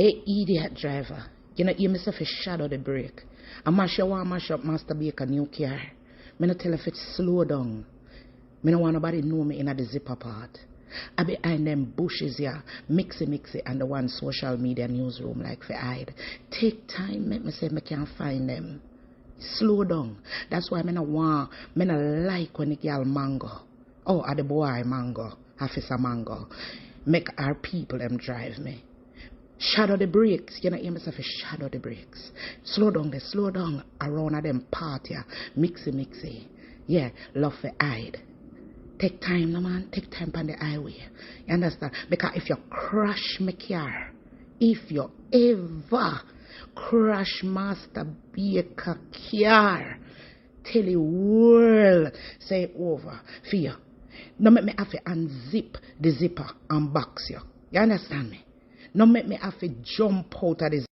Hey, idiot driver. You know, you myself a shadow the brake. I mash up Master Baker new car. Me no tell if it slow down. Me no want nobody know me in the zipper part. I behind them bushes here, mixy, and the one social media newsroom like for hide. Take time, make me say me can't find them. Slow down. That's why me no like when the girl mango. Oh, the boy mango, officer mango. Make our people them drive me. Shadow the brakes. You know, hear myself a shadow the brakes. Slow down around at them party. Mixy. Yeah, love for hide. Take time, no man. Take time on the highway. You understand? Because if you crash my car, if you ever crash Master Baker car, tell the world, say over for you. No make me have to unzip the zipper and box you. You understand me? No make me have to jump out of the